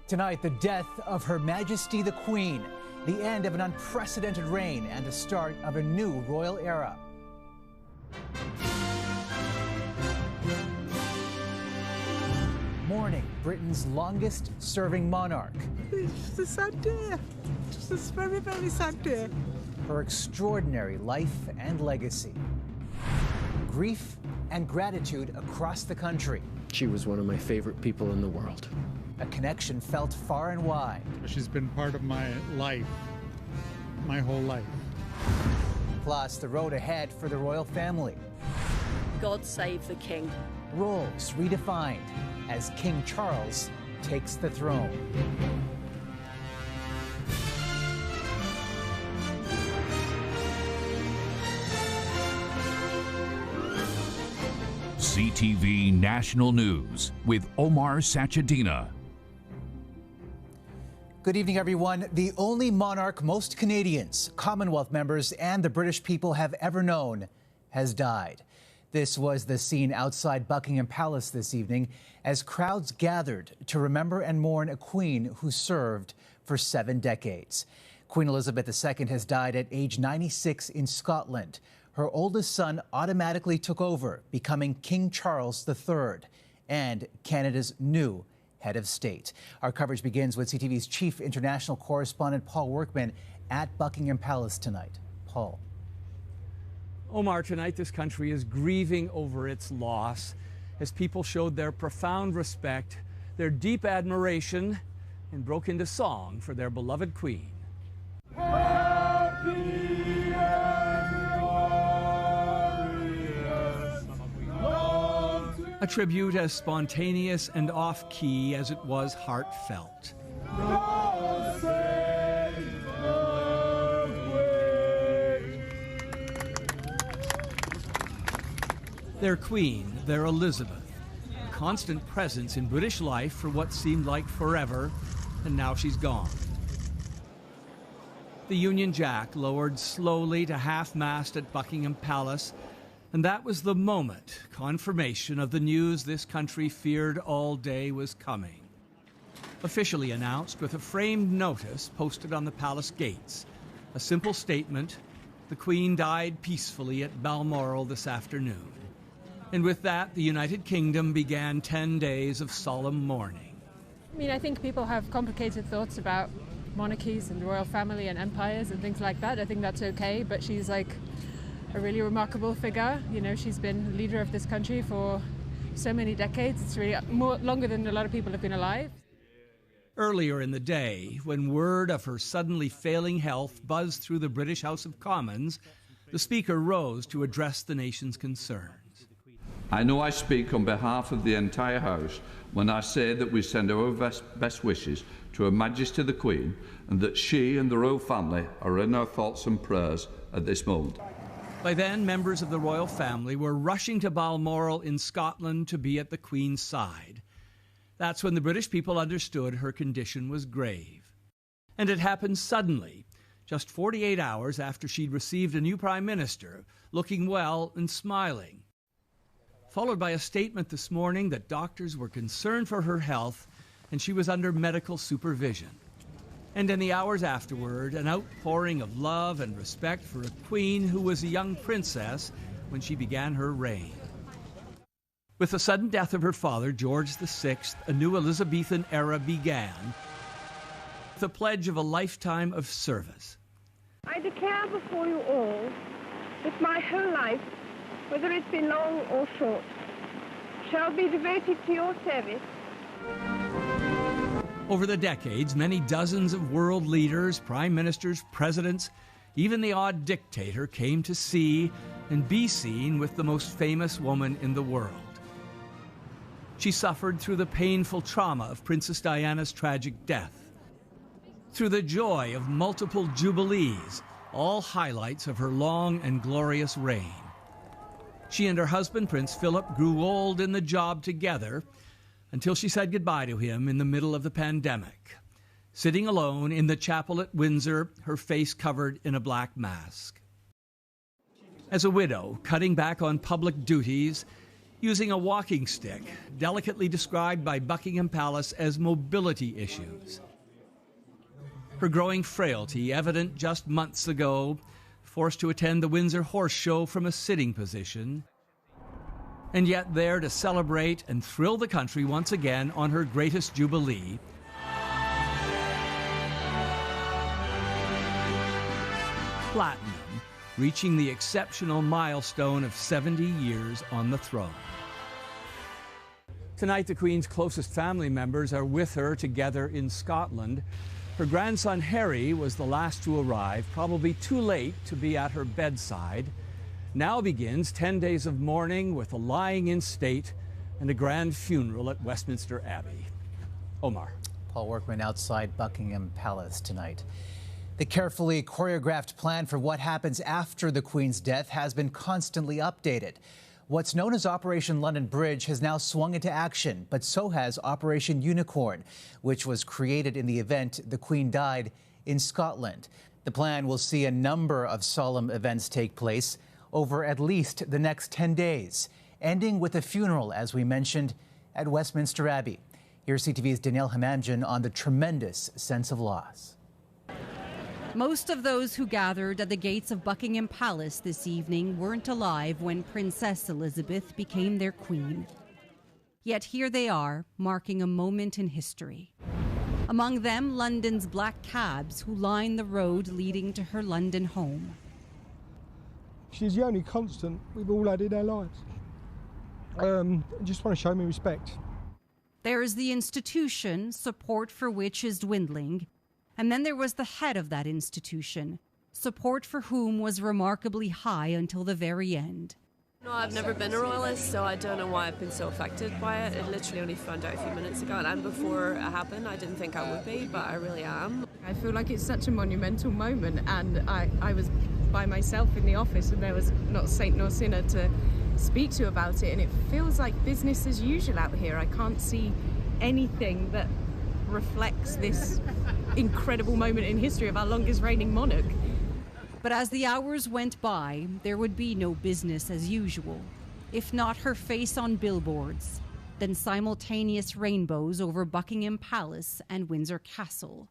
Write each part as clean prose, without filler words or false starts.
Tonight, the death of Her Majesty the Queen, the end of an unprecedented reign and the start of a new royal era. Mourning Britain's longest-serving monarch. It's just a sad day. Just a very, very sad day. Her extraordinary life and legacy. Grief and gratitude across the country. She was one of my favorite people in the world. A connection felt far and wide. She's been part of my life, my whole life. Plus, the road ahead for the royal family. God save the King. Roles redefined as King Charles takes the throne. CTV National News with Omar Sachedina. Good evening, everyone. The only monarch most Canadians, Commonwealth members, and the British people have ever known has died. This was the scene outside Buckingham Palace this evening as crowds gathered to remember and mourn a queen who served for 7 decades. Queen Elizabeth II has died at age 96 in Scotland. Her oldest son automatically took over, becoming King Charles III and Canada's new head of state. Our coverage begins with CTV's chief international correspondent Paul Workman at Buckingham Palace tonight. Paul. Omar, tonight this country is grieving over its loss as people showed their profound respect, their deep admiration, and broke into song for their beloved queen. Happy and glorious, a tribute as spontaneous and off-key as it was heartfelt. Their queen, their Elizabeth, a constant presence in British life for what seemed like forever, and now she's gone. The Union Jack lowered slowly to half-mast at Buckingham Palace, and that was the moment, confirmation of the news this country feared all day was coming. Officially announced with a framed notice posted on the palace gates, a simple statement: the Queen died peacefully at Balmoral this afternoon. And with that, the United Kingdom began 10 days of solemn mourning. I mean, I think people have complicated thoughts about monarchies and royal family and empires and things like that. I think that's okay, but she's like a really remarkable figure. You know, she's been leader of this country for so many decades. It's really longer than a lot of people have been alive. Earlier in the day, when word of her suddenly failing health buzzed through the British House of Commons, the Speaker rose to address the nation's concerns. I know I speak on behalf of the entire House when I say that we send our best wishes to Her Majesty the Queen, and that she and the royal family are in our thoughts and prayers at this moment. By then, members of the royal family were rushing to Balmoral in Scotland to be at the Queen's side. That's when the British people understood her condition was grave. And it happened suddenly, just 48 hours after she'd received a new Prime Minister, looking well and smiling. Followed by a statement this morning that doctors were concerned for her health and she was under medical supervision. And in the hours afterward, an outpouring of love and respect for a queen who was a young princess when she began her reign. With the sudden death of her father, George VI, a new Elizabethan era began, with a pledge of a lifetime of service. I declare before you all that my whole life, whether it's been long or short, shall be devoted to your service. Over the decades, many dozens of world leaders, prime ministers, presidents, even the odd dictator came to see and be seen with the most famous woman in the world. She suffered through the painful trauma of Princess Diana's tragic death, through the joy of multiple jubilees, all highlights of her long and glorious reign. She and her husband, Prince Philip, grew old in the job together until she said goodbye to him in the middle of the pandemic, sitting alone in the chapel at Windsor, her face covered in a black mask. As a widow, cutting back on public duties, using a walking stick, delicately described by Buckingham Palace as mobility issues. Her growing frailty, evident just months ago, forced to attend the Windsor Horse Show from a sitting position, and yet there to celebrate and thrill the country once again on her greatest jubilee. Platinum, reaching the exceptional milestone of 70 years on the throne. Tonight, the Queen's closest family members are with her together in Scotland. Her grandson Harry was the last to arrive, probably too late to be at her bedside. Now begins 10 days of mourning with a lying in state and a grand funeral at Westminster Abbey. Omar. Paul Workman outside Buckingham Palace tonight. The carefully choreographed plan for what happens after the Queen's death has been constantly updated. What's known as Operation London Bridge has now swung into action, but so has Operation Unicorn, which was created in the event the Queen died in Scotland. The plan will see a number of solemn events take place over at least the next 10 days, ending with a funeral, as we mentioned, at Westminster Abbey. Here's CTV's Danielle Hamamjian on the tremendous sense of loss. Most of those who gathered at the gates of Buckingham Palace this evening weren't alive when Princess Elizabeth became their queen. Yet here they are, marking a moment in history. Among them, London's black cabs who line the road leading to her London home. She's the only constant we've all had in our lives. I just want to show me respect. There is the institution, support for which is dwindling. And then there was the head of that institution, support for whom was remarkably high until the very end. No, I've never been a royalist, so I don't know why I've been so affected by it. I literally only found out a few minutes ago, and before it happened, I didn't think I would be, but I really am. I feel like it's such a monumental moment, and I was by myself in the office, and there was not saint nor sinner to speak to about it, and it feels like business as usual out here. I can't see anything that reflects this incredible moment in history of our longest reigning monarch. But as the hours went by, there would be no business as usual. If not her face on billboards, then simultaneous rainbows over Buckingham Palace and Windsor Castle.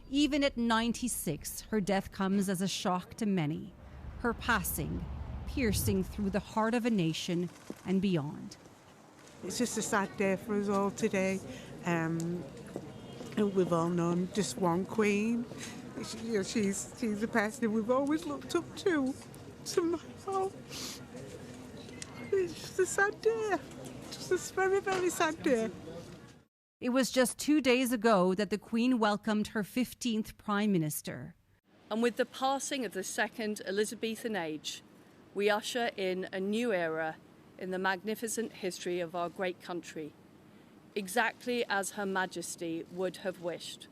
Even at 96, her death comes as a shock to many. Her passing, piercing through the heart of a nation and beyond. It's just a sad day for us all today. We've all known just one queen. She's the person we've always looked up to. Somehow, it's just a sad day. Just a very, very sad day. It was just 2 days ago that the Queen welcomed her 15th Prime Minister. And with the passing of the second Elizabethan age, we usher in a new era in the magnificent history of our great country, exactly as Her Majesty would have wished,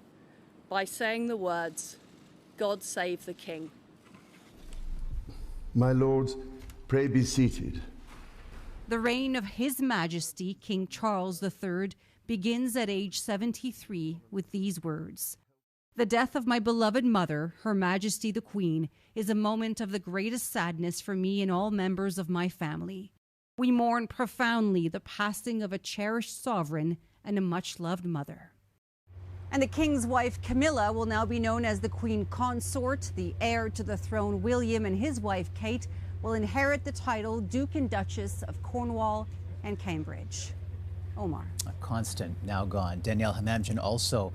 by saying the words, "God save the King." My lords, pray be seated. The reign of His Majesty King Charles III begins at age 73 with these words. The death of my beloved mother, Her Majesty the Queen, is a moment of the greatest sadness for me and all members of my family. We mourn profoundly the passing of a cherished sovereign and a much-loved mother. And the King's wife, Camilla, will now be known as the Queen Consort. The heir to the throne, William, and his wife, Kate, will inherit the title Duke and Duchess of Cornwall and Cambridge. Omar. A constant, now gone. Danielle Hamamjian also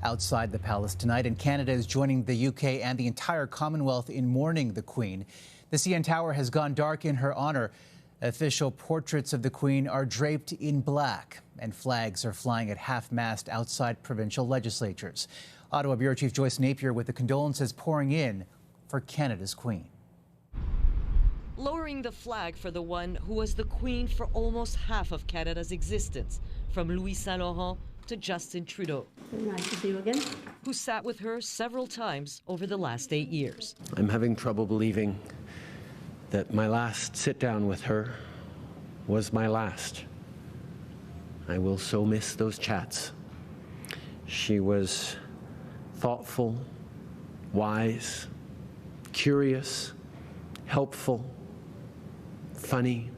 outside the palace tonight, and Canada is joining the UK and the entire Commonwealth in mourning the Queen. The CN Tower has gone dark in her honor. Official portraits of the Queen are draped in black, and flags are flying at half-mast outside provincial legislatures. Ottawa Bureau Chief Joyce Napier with the condolences pouring in for Canada's Queen. Lowering the flag for the one who was the Queen for almost half of Canada's existence, from Louis Saint Laurent to Justin Trudeau. Nice to see you again. Who sat with her several times over the last 8 years. I'm having trouble believing that my last sit-down with her was my last. I will so miss those chats. She was thoughtful, wise, curious, helpful, funny,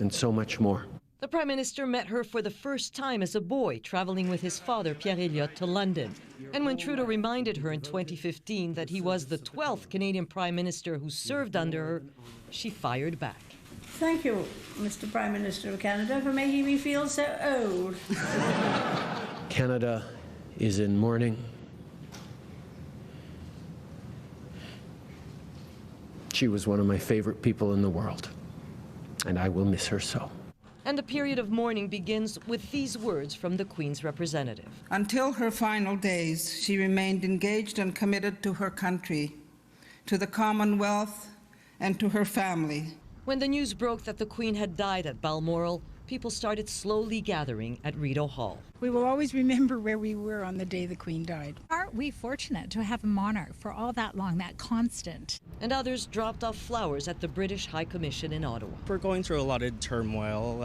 and so much more. The Prime Minister met her for the first time as a boy, traveling with his father, Pierre Elliott, to London. And when Trudeau reminded her in 2015 that he was the 12th Canadian Prime Minister who served under her, she fired back. Thank you, Mr. Prime Minister of Canada, for making me feel so old. Canada is in mourning. She was one of my favorite people in the world, and I will miss her so. And the period of mourning begins with these words from the Queen's representative. Until her final days, she remained engaged and committed to her country, to the Commonwealth, and to her family. When the news broke that the Queen had died at Balmoral, people started slowly gathering at Rideau Hall. We will always remember where we were on the day the Queen died. Aren't we fortunate to have a monarch for all that long, that constant? And others dropped off flowers at the British High Commission in Ottawa. We're going through a lot of turmoil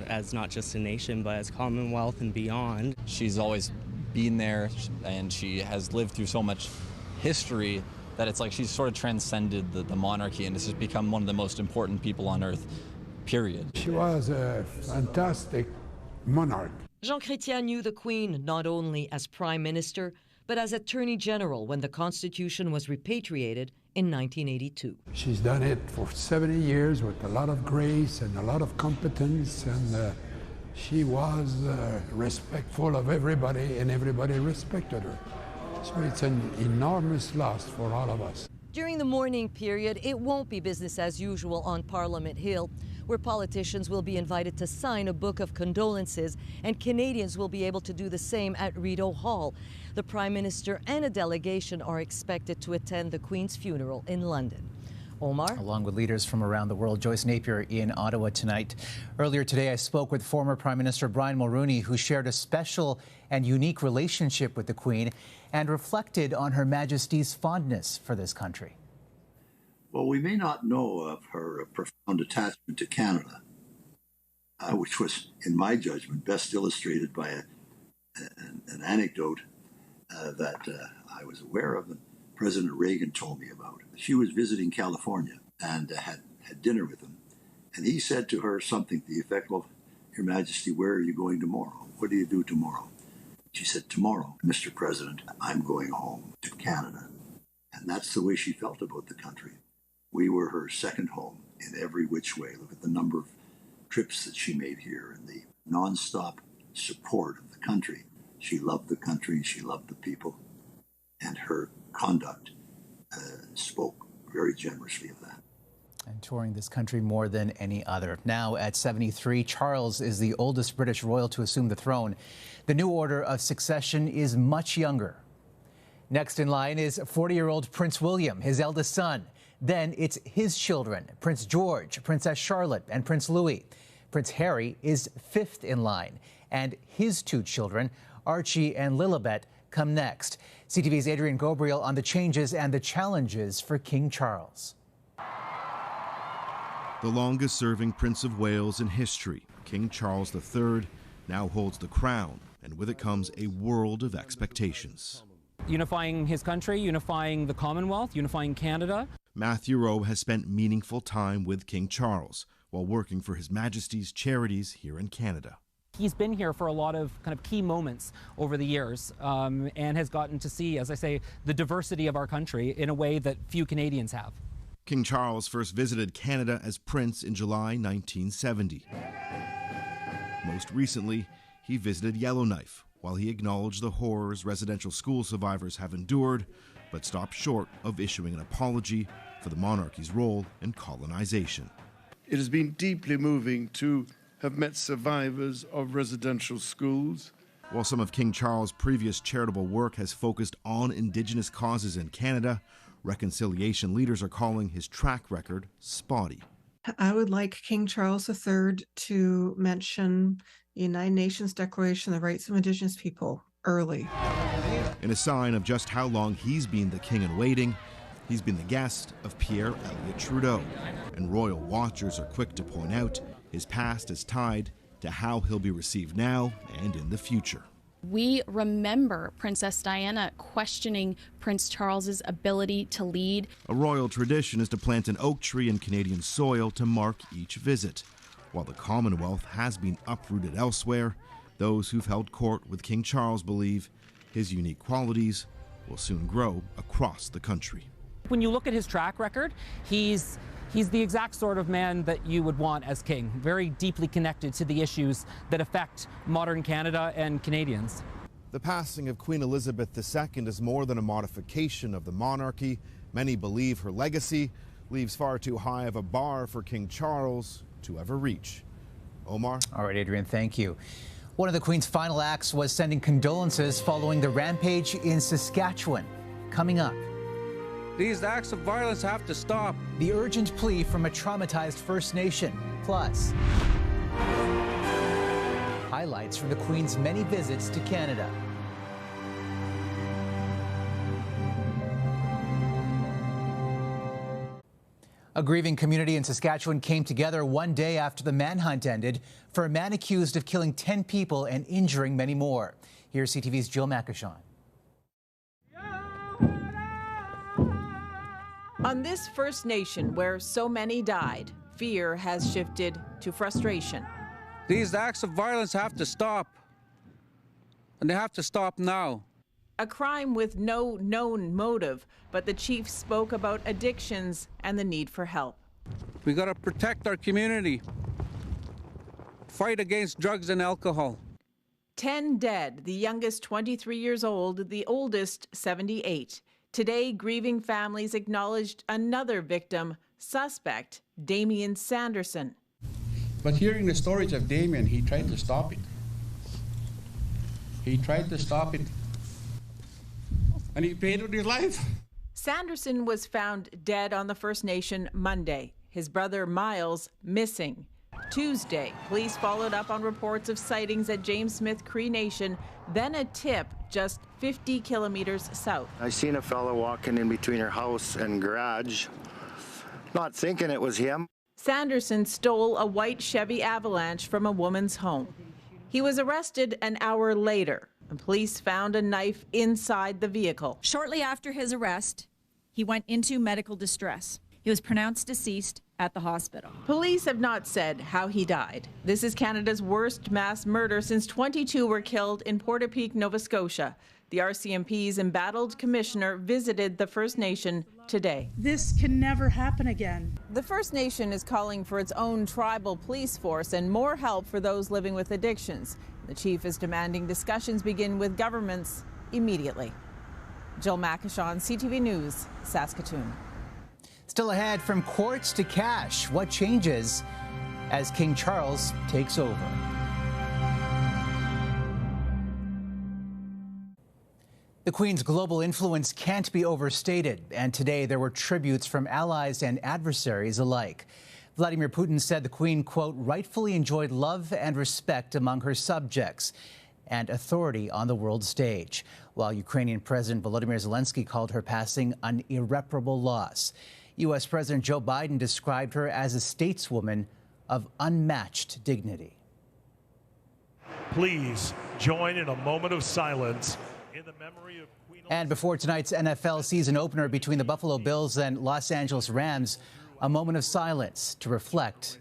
as not just a nation, but as Commonwealth and beyond. She's always been there, and she has lived through so much history that it's like she's sort of transcended the monarchy and has just become one of the most important people on earth, period. She was a fantastic monarch. Jean Chrétien knew the Queen not only as Prime Minister, but as Attorney General when the Constitution was repatriated in 1982. She's done it for 70 years with a lot of grace and a lot of competence, and she was respectful of everybody, and everybody respected her. So it's an enormous loss for all of us. During the mourning period, it won't be business as usual on Parliament Hill, where politicians will be invited to sign a book of condolences, and Canadians will be able to do the same at Rideau Hall. The Prime Minister and a delegation are expected to attend the Queen's funeral in London. Omar? Along with leaders from around the world, Joyce Napier in Ottawa tonight. Earlier today, I spoke with former Prime Minister Brian Mulroney, who shared a special and unique relationship with the Queen and reflected on Her Majesty's fondness for this country. Well, we may not know of her profound attachment to Canada, which was, in my judgment, best illustrated by an anecdote that I was aware of and President Reagan told me about. She was visiting California and had dinner with him, and he said to her something to the effect of, "Your Majesty, where are you going tomorrow? What do you do tomorrow?" She said, "Tomorrow, Mr. President, I'm going home to Canada." And that's the way she felt about the country. We were her second home in every which way. Look at the number of trips that she made here and the nonstop support of the country. She loved the country, she loved the people, and her conduct spoke very generously of that. And touring this country more than any other. Now at 73, Charles is the oldest British royal to assume the throne. The new order of succession is much younger. Next in line is 40-year-old Prince William, his eldest son. Then it's his children, Prince George, Princess Charlotte, and Prince Louis. Prince Harry is fifth in line, and his two children, Archie and Lilibet, come next. CTV's Adrian Gobriel on the changes and the challenges for King Charles. The longest-serving Prince of Wales in history, King Charles III, now holds the crown, and with it comes a world of expectations. Unifying his country, unifying the Commonwealth, unifying Canada. Matthew Rowe has spent meaningful time with King Charles while working for His Majesty's charities here in Canada. He's been here for a lot of kind of key moments over the years and has gotten to see, as I say, the diversity of our country in a way that few Canadians have. King Charles first visited Canada as prince in July 1970. Most recently, he visited Yellowknife while he acknowledged the horrors residential school survivors have endured, but stopped short of issuing an apology for the monarchy's role in colonization. It has been deeply moving to have met survivors of residential schools. While some of King Charles' previous charitable work has focused on Indigenous causes in Canada, reconciliation leaders are calling his track record spotty. I would like King Charles III to mention the United Nations Declaration of the Rights of Indigenous People early. In a sign of just how long he's been the king in waiting, he's been the guest of Pierre Elliott Trudeau. And royal watchers are quick to point out his past is tied to how he'll be received now and in the future. We remember Princess Diana questioning Prince Charles's ability to lead. A royal tradition is to plant an oak tree in Canadian soil to mark each visit. While the Commonwealth has been uprooted elsewhere, those who've held court with King Charles believe his unique qualities will soon grow across the country. When you look at his track record, he's the exact sort of man that you would want as king, very deeply connected to the issues that affect modern Canada and Canadians. The passing of Queen Elizabeth II is more than a modification of the monarchy. Many believe her legacy leaves far too high of a bar for King Charles to ever reach. Omar? All right, Adrian, thank you. One of the Queen's final acts was sending condolences following the rampage in Saskatchewan. Coming up. These acts of violence have to stop. The urgent plea from a traumatized First Nation. Plus, highlights from the Queen's many visits to Canada. A grieving community in Saskatchewan came together one day after the manhunt ended for a man accused of killing 10 people and injuring many more. Here's CTV's Jill Makashon. On this First Nation where so many died, fear has shifted to frustration. These acts of violence have to stop. And they have to stop now. A crime with no known motive, but the chief spoke about addictions and the need for help. We got to protect our community. Fight against drugs and alcohol. 10 dead, the youngest 23 years old, the oldest 78. Today, grieving families acknowledged another victim, suspect Damien Sanderson. But hearing the stories of Damien, he tried to stop it. He tried to stop it, and he paid with his life. Sanderson was found dead on the First Nation Monday. His brother Miles missing. Tuesday, police followed up on reports of sightings at James Smith Cree Nation, then a tip just 50 kilometers south. I seen a fellow walking in between her house and garage, not thinking it was him. Sanderson stole a white Chevy Avalanche from a woman's home. He was arrested an hour later, and police found a knife inside the vehicle. Shortly after his arrest, he went into medical distress. He was pronounced deceased at the hospital. Police have not said how he died. This is Canada's worst mass murder since 22 were killed in Portapique, Nova Scotia. The RCMP's embattled commissioner visited the First Nation today. This can never happen again. The First Nation is calling for its own tribal police force and more help for those living with addictions. The chief is demanding discussions begin with governments immediately. Jill Makashon, CTV News, Saskatoon. Still ahead, from courts to cash, what changes as King Charles takes over? The Queen's global influence can't be overstated, and today there were tributes from allies and adversaries alike. Vladimir Putin said the Queen, quote, rightfully enjoyed love and respect among her subjects and authority on the world stage, while Ukrainian President Volodymyr Zelensky called her passing an irreparable loss. U.S. President Joe Biden described her as a stateswoman of unmatched dignity. Please join in a moment of silence in the memory of Queen Elizabeth. And before tonight's NFL season opener between the Buffalo Bills and Los Angeles Rams, a moment of silence to reflect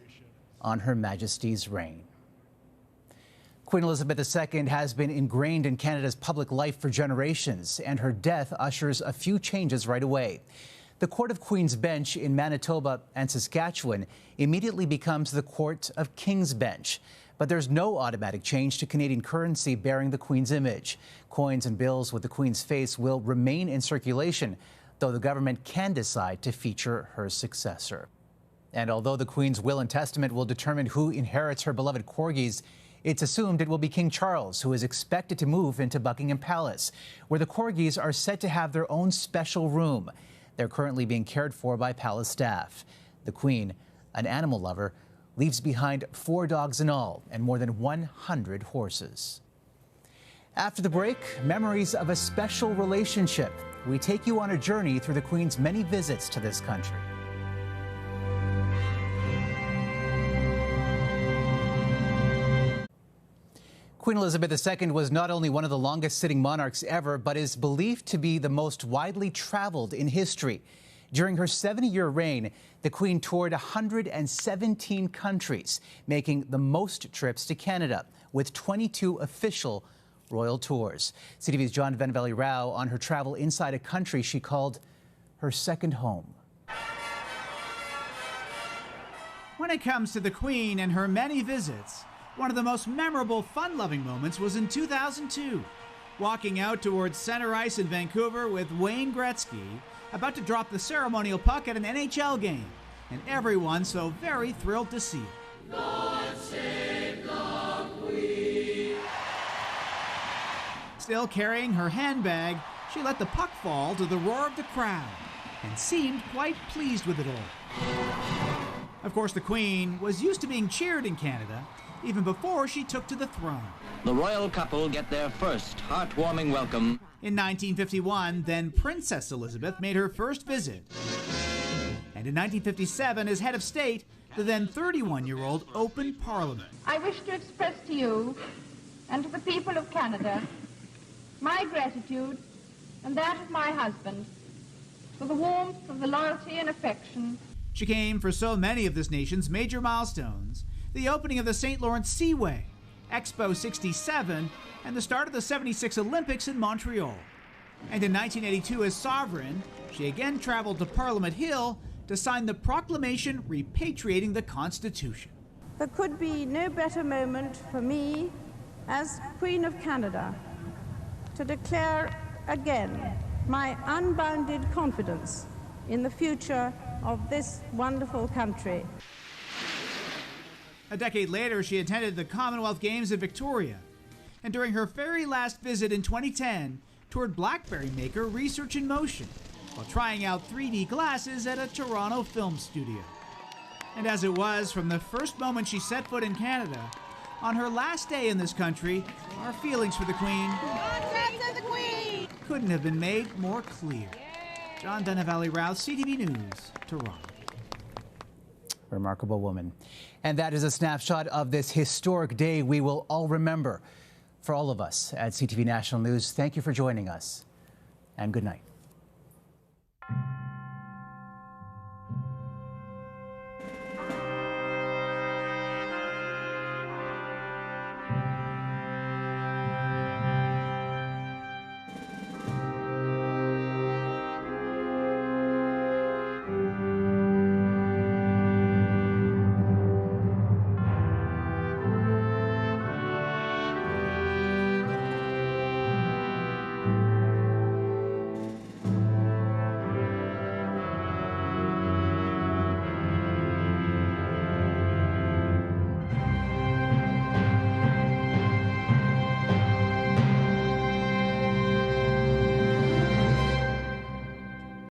on Her Majesty's reign. Queen Elizabeth II has been ingrained in Canada's public life for generations, and her death ushers a few changes right away. The Court of Queen's Bench in Manitoba and Saskatchewan immediately becomes the Court of King's Bench. But there's no automatic change to Canadian currency bearing the Queen's image. Coins and bills with the Queen's face will remain in circulation, though the government can decide to feature her successor. And although the Queen's will and testament will determine who inherits her beloved corgis, it's assumed it will be King Charles who is expected to move into Buckingham Palace, where the corgis are said to have their own special room. They're currently being cared for by palace staff. The Queen, an animal lover, leaves behind 4 dogs in all and more than 100 horses. After the break, memories of a special relationship. We take you on a journey through the Queen's many visits to this country. Queen Elizabeth II was not only one of the longest-sitting monarchs ever, but is believed to be the most widely traveled in history. During her 70-year reign, the Queen toured 117 countries, making the most trips to Canada, with 22 official royal tours. CTV's John Venevali Rao on her travel inside a country she called her second home. When it comes to the Queen and her many visits, one of the most memorable, fun-loving moments was in 2002, walking out towards center ice in Vancouver with Wayne Gretzky, about to drop the ceremonial puck at an NHL game, and everyone so very thrilled to see it. God save the Queen. Still carrying her handbag, she let the puck fall to the roar of the crowd and seemed quite pleased with it all. Of course, the Queen was used to being cheered in Canada even before she took to the throne. The royal couple get their first heartwarming welcome. In 1951, then Princess Elizabeth made her first visit. And in 1957, as head of state, the then 31-year-old opened Parliament. I wish to express to you and to the people of Canada my gratitude and that of my husband for the warmth of the loyalty and affection. She came for so many of this nation's major milestones: the opening of the St. Lawrence Seaway, Expo 67, and the start of the 76 Olympics in Montreal. And in 1982, as sovereign, she again traveled to Parliament Hill to sign the proclamation repatriating the Constitution. There could be no better moment for me, as Queen of Canada, to declare again my unbounded confidence in the future of this wonderful country. A decade later, she attended the Commonwealth Games in Victoria, and during her very last visit in 2010, toured BlackBerry maker Research in Motion while trying out 3D glasses at a Toronto film studio. And as it was from the first moment she set foot in Canada, on her last day in this country, our feelings for the Queen couldn't have been made more clear. John Venevali Rao, CTV News, Toronto. Remarkable woman. And that is a snapshot of this historic day we will all remember. For all of us at CTV National News, thank you for joining us, and good night.